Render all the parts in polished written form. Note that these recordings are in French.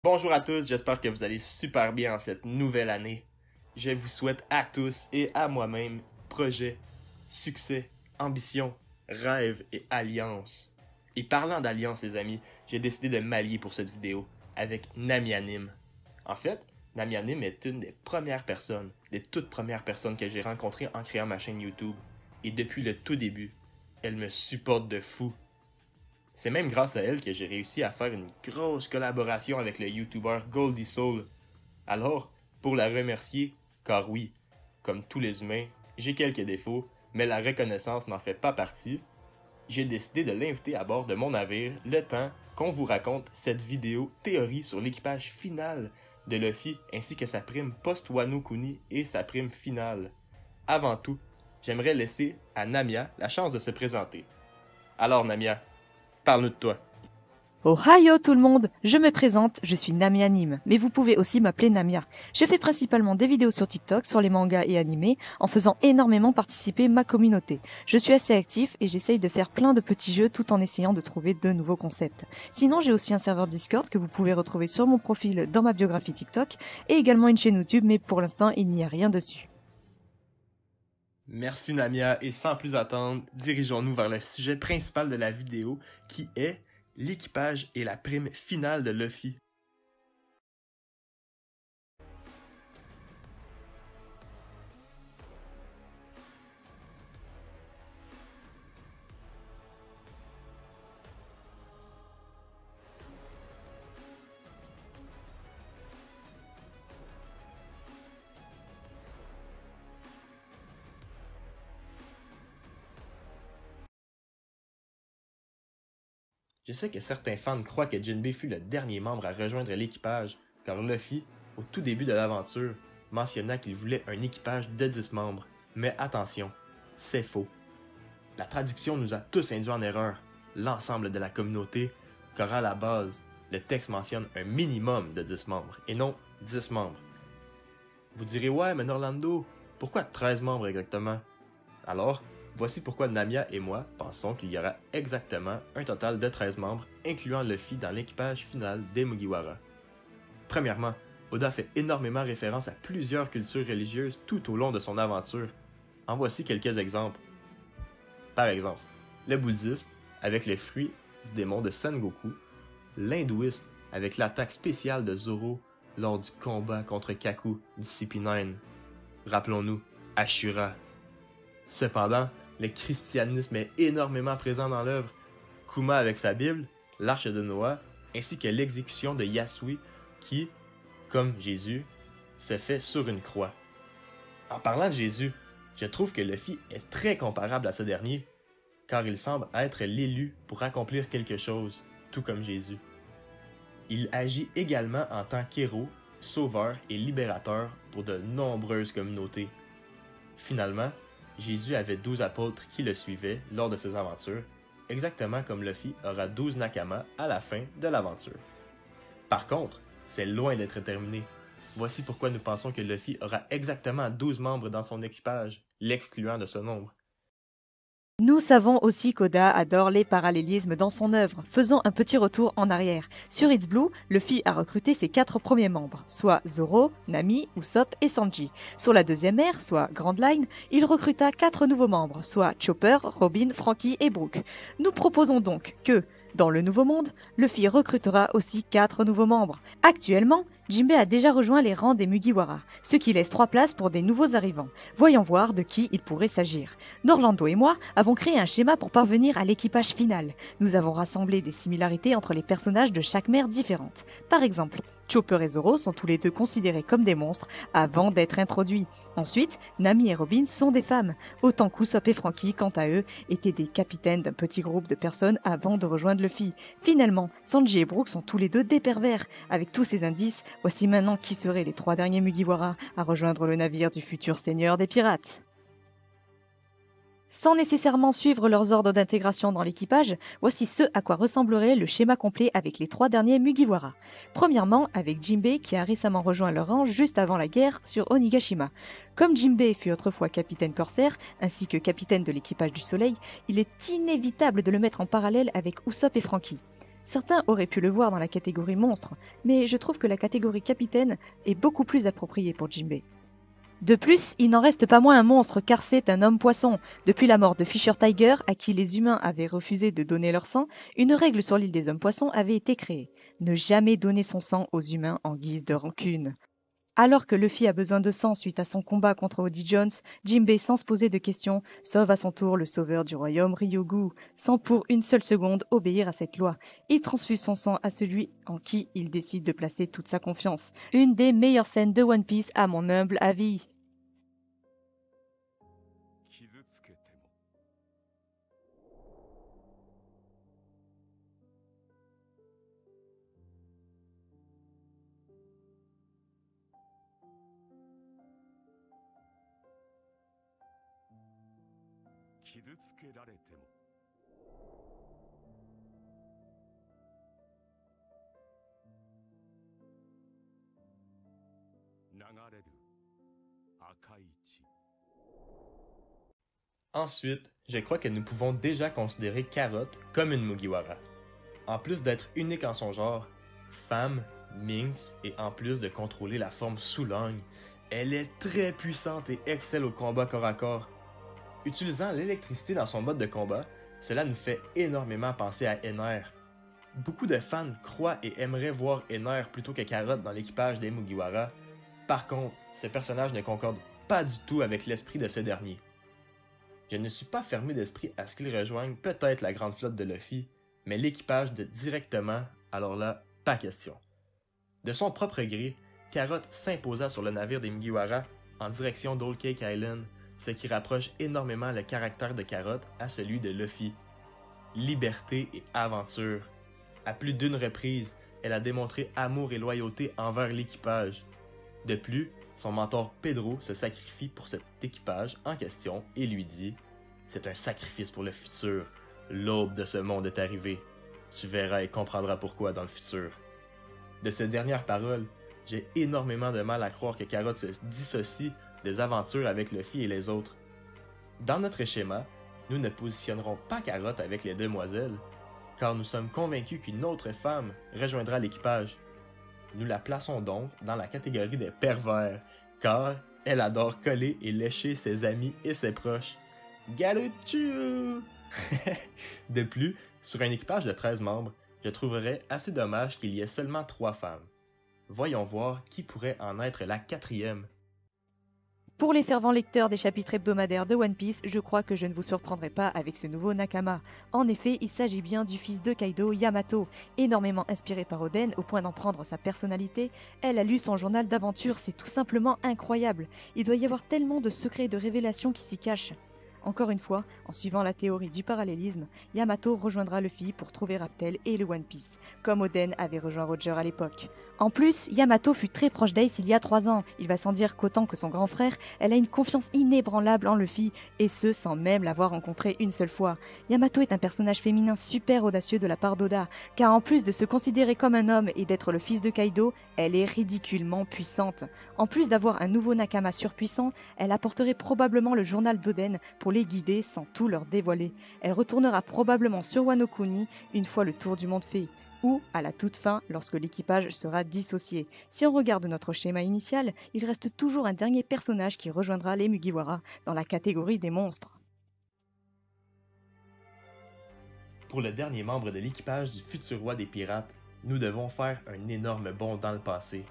Bonjour à tous, j'espère que vous allez super bien en cette nouvelle année. Je vous souhaite à tous et à moi-même projet, succès, ambition, rêve et alliance. Et parlant d'alliance les amis, j'ai décidé de m'allier pour cette vidéo avec Namianim. En fait, Namianim est une des premières personnes, des toutes premières personnes que j'ai rencontrées en créant ma chaîne YouTube. Et depuis le tout début, elle me supporte de fou. C'est même grâce à elle que j'ai réussi à faire une grosse collaboration avec le YouTuber Goldie Soul. Alors, pour la remercier, car oui, comme tous les humains, j'ai quelques défauts, mais la reconnaissance n'en fait pas partie, j'ai décidé de l'inviter à bord de mon navire le temps qu'on vous raconte cette vidéo théorie sur l'équipage final de Luffy ainsi que sa prime post-Wano Kuni et sa prime finale. Avant tout, j'aimerais laisser à Namia la chance de se présenter. Alors Namia, parle-nous de toi. Ohio tout le monde, je me présente, je suis Namia Nim, mais vous pouvez aussi m'appeler Namia. Je fais principalement des vidéos sur TikTok, sur les mangas et animés, en faisant énormément participer ma communauté. Je suis assez actif et j'essaye de faire plein de petits jeux tout en essayant de trouver de nouveaux concepts. Sinon, j'ai aussi un serveur Discord que vous pouvez retrouver sur mon profil dans ma biographie TikTok, et également une chaîne YouTube, mais pour l'instant, il n'y a rien dessus. Merci Namia, et sans plus attendre, dirigeons-nous vers le sujet principal de la vidéo qui est l'équipage et la prime finale de Luffy. Je sais que certains fans croient que Jinbei fut le dernier membre à rejoindre l'équipage, car Luffy, au tout début de l'aventure, mentionna qu'il voulait un équipage de 10 membres. Mais attention, c'est faux. La traduction nous a tous induits en erreur, l'ensemble de la communauté, car à la base, le texte mentionne un minimum de 10 membres, et non 10 membres. Vous direz, ouais, mais Norlando, pourquoi 13 membres exactement? Alors, voici pourquoi Namia et moi pensons qu'il y aura exactement un total de 13 membres, incluant Luffy dans l'équipage final des Mugiwara. Premièrement, Oda fait énormément référence à plusieurs cultures religieuses tout au long de son aventure. En voici quelques exemples. Par exemple, le bouddhisme, avec le fruit du démon de Sengoku, l'hindouisme, avec l'attaque spéciale de Zoro lors du combat contre Kaku du CP9. Rappelons-nous, Ashura. Cependant, le christianisme est énormément présent dans l'œuvre. Kuma avec sa Bible, l'Arche de Noah, ainsi que l'exécution de Yasui qui, comme Jésus, se fait sur une croix. En parlant de Jésus, je trouve que Luffy est très comparable à ce dernier, car il semble être l'élu pour accomplir quelque chose, tout comme Jésus. Il agit également en tant qu'héros, sauveur et libérateur pour de nombreuses communautés. Finalement, Jésus avait 12 apôtres qui le suivaient lors de ses aventures, exactement comme Luffy aura 12 Nakama à la fin de l'aventure. Par contre, c'est loin d'être terminé. Voici pourquoi nous pensons que Luffy aura exactement 12 membres dans son équipage, l'excluant de ce nombre. Nous savons aussi qu'Oda adore les parallélismes dans son œuvre. Faisons un petit retour en arrière. Sur It's Blue, Luffy a recruté ses 4 premiers membres, soit Zoro, Nami, Usopp et Sanji. Sur la deuxième ère, soit Grand Line, il recruta 4 nouveaux membres, soit Chopper, Robin, Franky et Brook. Nous proposons donc que, dans le Nouveau Monde, Luffy recrutera aussi 4 nouveaux membres. Actuellement, Jinbei a déjà rejoint les rangs des Mugiwara, ce qui laisse 3 places pour des nouveaux arrivants. Voyons voir de qui il pourrait s'agir. Norlando et moi avons créé un schéma pour parvenir à l'équipage final. Nous avons rassemblé des similarités entre les personnages de chaque mère différente. Par exemple, Chopper et Zoro sont tous les deux considérés comme des monstres avant d'être introduits. Ensuite, Nami et Robin sont des femmes, autant qu'Usopp et Franky, quant à eux, étaient des capitaines d'un petit groupe de personnes avant de rejoindre Luffy. Finalement, Sanji et Brook sont tous les deux des pervers. Avec tous ces indices, voici maintenant qui seraient les 3 derniers Mugiwara à rejoindre le navire du futur seigneur des pirates. Sans nécessairement suivre leurs ordres d'intégration dans l'équipage, voici ce à quoi ressemblerait le schéma complet avec les 3 derniers Mugiwara. Premièrement, avec Jinbei qui a récemment rejoint leur rang juste avant la guerre sur Onigashima. Comme Jinbei fut autrefois capitaine corsaire, ainsi que capitaine de l'équipage du Soleil, il est inévitable de le mettre en parallèle avec Usopp et Franky. Certains auraient pu le voir dans la catégorie monstre, mais je trouve que la catégorie capitaine est beaucoup plus appropriée pour Jinbei. De plus, il n'en reste pas moins un monstre car c'est un homme-poisson. Depuis la mort de Fisher Tiger, à qui les humains avaient refusé de donner leur sang, une règle sur l'île des hommes-poissons avait été créée. Ne jamais donner son sang aux humains en guise de rancune. Alors que Luffy a besoin de sang suite à son combat contre Odie Jones, Jinbei, sans se poser de questions, sauve à son tour le sauveur du royaume Ryugu, sans pour une seule seconde obéir à cette loi. Il transfuse son sang à celui en qui il décide de placer toute sa confiance. Une des meilleures scènes de One Piece à mon humble avis. Ensuite, je crois que nous pouvons déjà considérer Carotte comme une Mugiwara. En plus d'être unique en son genre, femme, minx et en plus de contrôler la forme sous langue, elle est très puissante et excelle au combat corps à corps. Utilisant l'électricité dans son mode de combat, cela nous fait énormément penser à Ener. Beaucoup de fans croient et aimeraient voir Ener plutôt que Carotte dans l'équipage des Mugiwara. Par contre, ce personnage ne concorde pas du tout avec l'esprit de ce dernier. Je ne suis pas fermé d'esprit à ce qu'il rejoigne peut-être la grande flotte de Luffy, mais l'équipage de directement, alors là, pas question. De son propre gré, Carotte s'imposa sur le navire des Mugiwara en direction d'Old Cake Island, ce qui rapproche énormément le caractère de Carotte à celui de Luffy. Liberté et aventure. À plus d'une reprise, elle a démontré amour et loyauté envers l'équipage. De plus, son mentor Pedro se sacrifie pour cet équipage en question et lui dit « C'est un sacrifice pour le futur. L'aube de ce monde est arrivée. Tu verras et comprendras pourquoi dans le futur. » De ces dernières paroles, j'ai énormément de mal à croire que Carotte se dissocie des aventures avec Luffy et les autres. Dans notre schéma, nous ne positionnerons pas Carotte avec les demoiselles, car nous sommes convaincus qu'une autre femme rejoindra l'équipage. Nous la plaçons donc dans la catégorie des pervers, car elle adore coller et lécher ses amis et ses proches. Galuchu! De plus, sur un équipage de 13 membres, je trouverais assez dommage qu'il y ait seulement 3 femmes. Voyons voir qui pourrait en être la 4e. Pour les fervents lecteurs des chapitres hebdomadaires de One Piece, je crois que je ne vous surprendrai pas avec ce nouveau Nakama. En effet, il s'agit bien du fils de Kaido, Yamato. Énormément inspiré par Oden au point d'en prendre sa personnalité, elle a lu son journal d'aventure, c'est tout simplement incroyable. Il doit y avoir tellement de secrets et de révélations qui s'y cachent. Encore une fois, en suivant la théorie du parallélisme, Yamato rejoindra Luffy pour trouver Raftel et le One Piece, comme Oden avait rejoint Roger à l'époque. En plus, Yamato fut très proche d'Ace il y a 3 ans. Il va sans dire qu'autant que son grand frère, elle a une confiance inébranlable en Luffy, et ce sans même l'avoir rencontré une seule fois. Yamato est un personnage féminin super audacieux de la part d'Oda, car en plus de se considérer comme un homme et d'être le fils de Kaido, elle est ridiculement puissante. En plus d'avoir un nouveau Nakama surpuissant, elle apporterait probablement le journal d'Oden pour les guider sans tout leur dévoiler. Elle retournera probablement sur Wano Kuni une fois le tour du monde fait, ou à la toute fin lorsque l'équipage sera dissocié. Si on regarde notre schéma initial, il reste toujours un dernier personnage qui rejoindra les Mugiwara dans la catégorie des monstres. Pour le dernier membre de l'équipage du futur roi des pirates, nous devons faire un énorme bond dans le passé,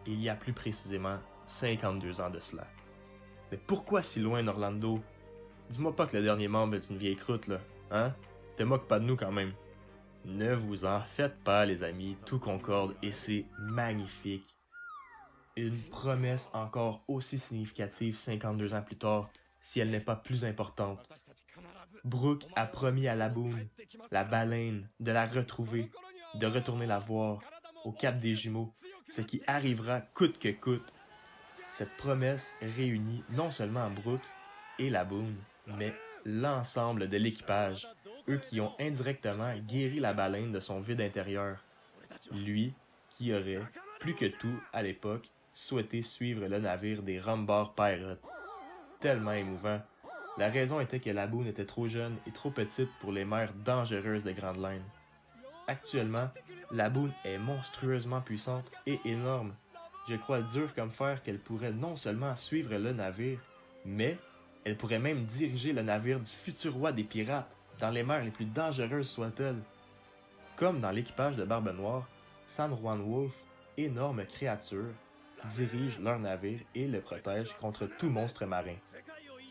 il y a plus précisément 52 ans de cela. Mais pourquoi si loin, Orlando? Dis-moi pas que le dernier membre est une vieille croûte, là, hein? Te moque pas de nous quand même. Ne vous en faites pas, les amis, tout concorde et c'est magnifique. Une promesse encore aussi significative 52 ans plus tard, si elle n'est pas plus importante. Brook a promis à Laboon, la baleine, de la retrouver, de retourner la voir, au Cap des Jumeaux, ce qui arrivera coûte que coûte. Cette promesse réunit non seulement Brook et Laboon, mais l'ensemble de l'équipage, eux qui ont indirectement guéri la baleine de son vide intérieur. Lui, qui aurait, plus que tout à l'époque, souhaité suivre le navire des Rumbar Pirates. Tellement émouvant. La raison était que Laboon était trop jeune et trop petite pour les mers dangereuses de Grand Line. Actuellement, la Boone est monstrueusement puissante et énorme. Je crois dur comme fer qu'elle pourrait non seulement suivre le navire, mais elle pourrait même diriger le navire du futur roi des pirates dans les mers les plus dangereuses soient-elles. Comme dans l'équipage de Barbe Noire, San Juan Wolf, énorme créature, dirige leur navire et le protège contre tout monstre marin.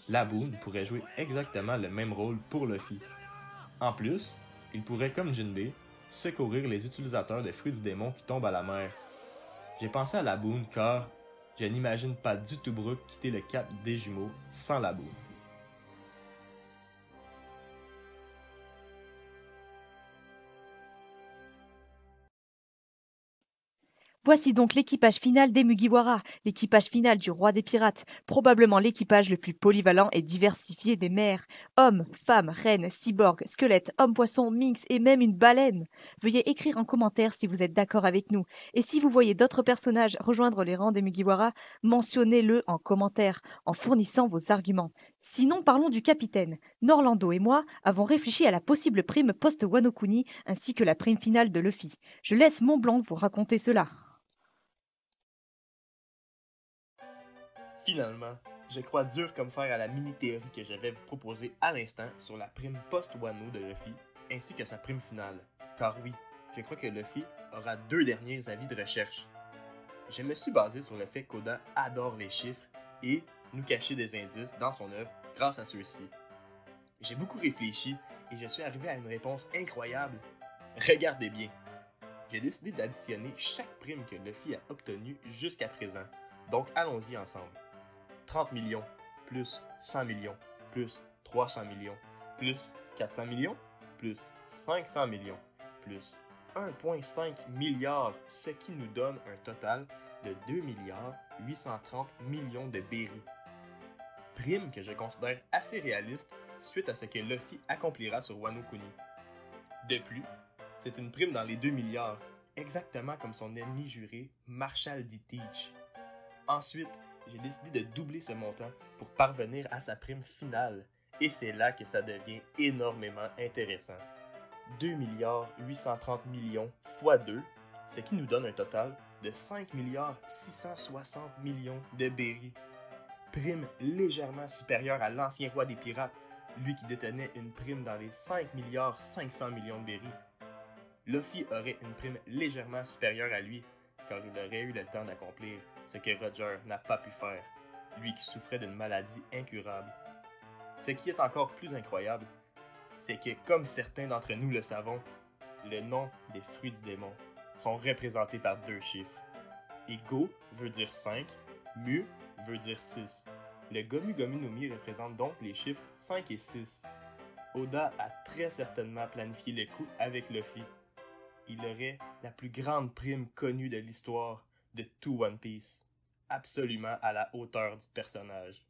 La Boone pourrait jouer exactement le même rôle pour Luffy. En plus, il pourrait, comme Jinbei, secourir les utilisateurs de fruits du démon qui tombent à la mer. J'ai pensé à la Boone car je n'imagine pas du tout Brook quitter le cap des jumeaux sans la Boone. Voici donc l'équipage final des Mugiwara, l'équipage final du roi des pirates, probablement l'équipage le plus polyvalent et diversifié des mers. Hommes, femmes, reines, cyborgs, squelettes, hommes-poissons, minx et même une baleine. Veuillez écrire en commentaire si vous êtes d'accord avec nous. Et si vous voyez d'autres personnages rejoindre les rangs des Mugiwara, mentionnez-le en commentaire, en fournissant vos arguments. Sinon, parlons du capitaine. Norlando et moi avons réfléchi à la possible prime post-Wano Kuni ainsi que la prime finale de Luffy. Je laisse Montblanc vous raconter cela. Finalement, je crois dur comme fer à la mini-théorie que je vais vous proposer à l'instant sur la prime post-Wano de Luffy, ainsi que sa prime finale. Car oui, je crois que Luffy aura 2 derniers avis de recherche. Je me suis basé sur le fait qu'Oda adore les chiffres et nous cacher des indices dans son œuvre grâce à ceux-ci. J'ai beaucoup réfléchi et je suis arrivé à une réponse incroyable. Regardez bien. J'ai décidé d'additionner chaque prime que Luffy a obtenue jusqu'à présent. Donc allons-y ensemble. 30 millions, plus 100 millions, plus 300 millions, plus 400 millions, plus 500 millions, plus 1,5 milliard, ce qui nous donne un total de 2 milliards 830 millions de berries. Prime que je considère assez réaliste suite à ce que Luffy accomplira sur Wano Kuni. De plus, c'est une prime dans les 2 milliards, exactement comme son ennemi juré Marshall D. Teach. Ensuite, j'ai décidé de doubler ce montant pour parvenir à sa prime finale, et c'est là que ça devient énormément intéressant. 2 milliards 830 millions fois 2, ce qui nous donne un total de 5 milliards 660 millions de berries. Prime légèrement supérieure à l'ancien roi des pirates, lui qui détenait une prime dans les 5 milliards 500 millions de berries. Luffy aurait une prime légèrement supérieure à lui, car il aurait eu le temps d'accomplir ce que Roger n'a pas pu faire, lui qui souffrait d'une maladie incurable. Ce qui est encore plus incroyable, c'est que, comme certains d'entre nous le savons, le nom des fruits du démon sont représentés par 2 chiffres. Et Go veut dire 5, Mu veut dire 6. Le Gomu Gomu no Mi représente donc les chiffres 5 et 6. Oda a très certainement planifié le coup avec Luffy. Il aurait la plus grande prime connue de l'histoire de tout One Piece, absolument à la hauteur du personnage.